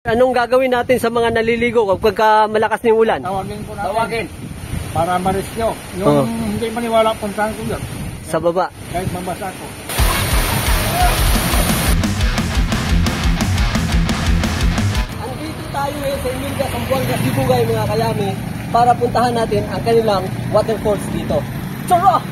Anong gagawin natin sa mga naliligo kapag malakas ng ulan? Tawagin po natin. Tawagin. Para ma-rescue. Yung hindi maniwala, puntahan ko yun. Sa baba. Kahit mabasa ko. Andito tayo ngayon sa Emilga, Zamboanga, Sibugay mga kayami para puntahan natin ang kanilang waterfalls dito. Tara!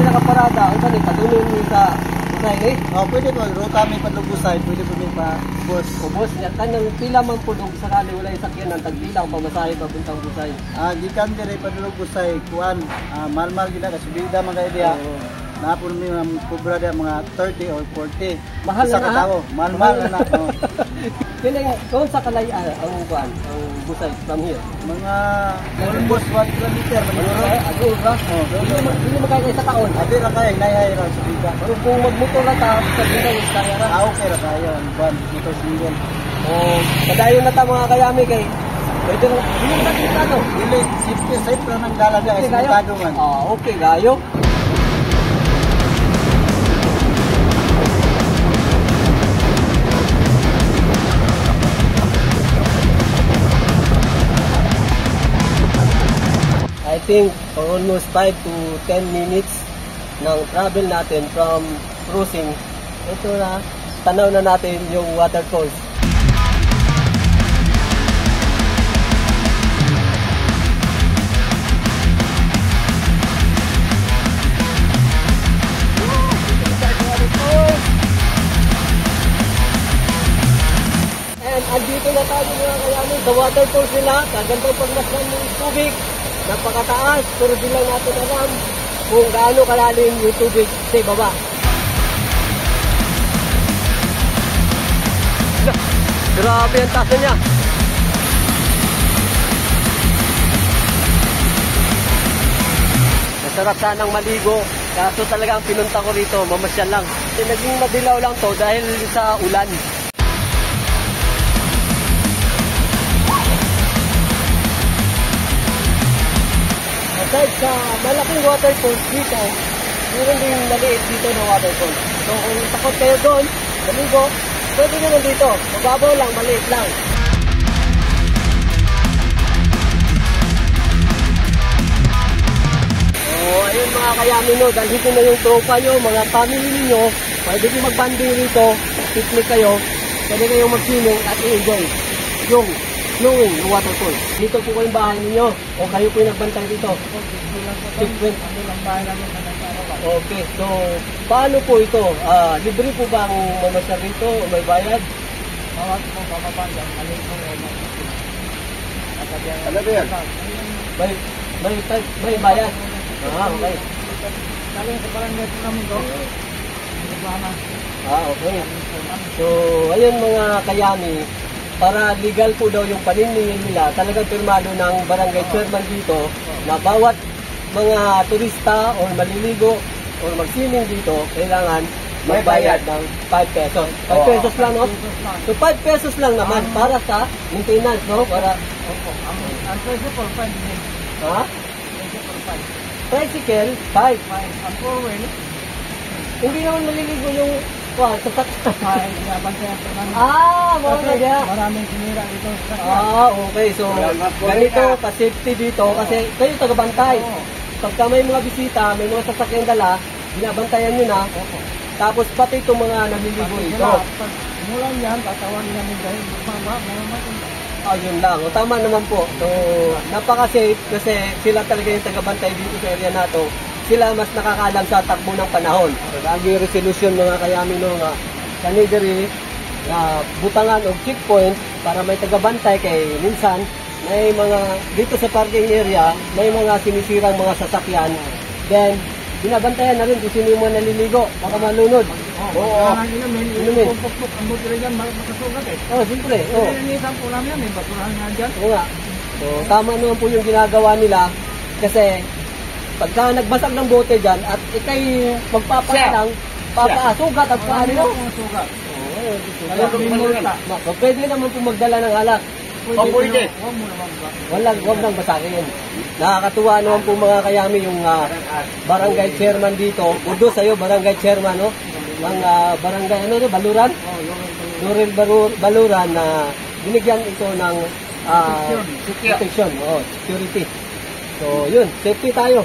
Nakaparada, ang sanay, patuloy niyo sa Busay, eh? Pwede po, ruta may padlugusay, pwede po may pa-bus. O boss, yan tanang pila man po nung sakali wala yung sakyan ng tagpila ang pamasahe papuntang Busay. Gikan dire padlugusay, kuan, malmal gina kasubida man kay dia. Napon mi kubra dia mga 30 or 40. Mahal sa na katawo, malmal na. Kailan, kung sa kalay ang kuan, ang Busay from here? Mga almost 1 kilometer Agul ba? Hindi mo kaya sa taon. Abi ra kay nay ra subida. Pero kung magmotor na ta, sa bida yung kaya ra. Okay ra kayo, kuan, motor single. O, kadayon na ta mga kayami kay pwede rin, hindi mo natin ano? Dili, safety safe ra nang dala dia kasi kado man. Okay, gayo. I think for almost 5 to 10 minutes ng travel natin from cruising, ito na, tanaw na natin yung waterfalls. And andito na tayo mga kayamin sa waterfalls nila, kagandang pagmasdan ng tubig. Napakataas, pero di lang natin alam kung gaano kalalim yung tubig sa baba. Grabe ang taas niya. Masarap sanang maligo, kaso talagang pinunta ko rito, mamasyal lang. Naging madilaw lang to dahil sa ulan. Aside sa malaking waterfalls dito, meron din maliit dito na waterfalls. So kung takot kayo doon, maligo, pwede naman dito. Mababaw lang, maliit lang. So ayun mga kayami no, dahil dito na yung tropa nyo, mga family ninyo, pwede nyo mag-banding rito, picnic kayo, pwede kayong mag-swimming at i-enjoy yung flowing ng waterfall. Dito po kayong bahay ninyo o kayo po yung nagbantay dito? Okay, so paano po ito? Libre po ba ang mamasyal rito o may bayad? Bawat mo pamapanda, alin mo Ano ba yan? May bayad? Okay. Galing sa barangay po namin to. Okay. So, ayun mga kayami, para legal po daw yung paniningil nila, talagang pirmado ng barangay chairman dito na bawat mga turista o maliligo o mag-swimming dito, kailangan may bayad ng 5 pesos. 5 pesos lang, no? So 5 pesos lang naman para sa maintenance, no? Para Ang presyo for 5 din. ha? Presyo for 5. Tricycle 5. Ang 4-wheel, Hindi naman maliligo yung sa ay binabantayan po namin. mga kaya. Maraming sinira dito. Okay. So, ganito, pa-safety dito kasi kayo taga-bantay. Pagka may mga bisita, may mga sasakyan dala, binabantayan nyo na. Tapos pati itong mga namiligo ito. Pag mulan yan, tatawagin namin dahil Yun lang. O, tama naman po. So, napaka-safe kasi sila talaga yung taga-bantay dito sa area na to. Sila mas nakakaalam sa takbo ng panahon. So, lagi resolution mga kayami no nga kanidiri na butangan o checkpoint para may taga-bantay kay minsan may mga dito sa parking area may mga sinisirang mga sasakyan. Then, binabantayan na rin kung sino yung mga naliligo baka malunod. Oo. Inumin. Ang buti rin yan, makasugat eh. Siyempre. Nilinisan po namin yan, may basurahan nga dyan. Oo nga. So, tama naman po yung ginagawa nila kasi pagka nagbasag ng bote dyan at ikay magpapalang, papasugat ang paano mo. Sugat. Pwede naman po magdala ng alak. pwede. Wag nang basahin. Nakakatuwa naman po mga kayami yung barangay chairman dito. Kudos sa'yo, barangay chairman, no? Ng barangay, Baluran? Laurel Baluran na binigyan ito ng protection, security. So, yun, safety tayo.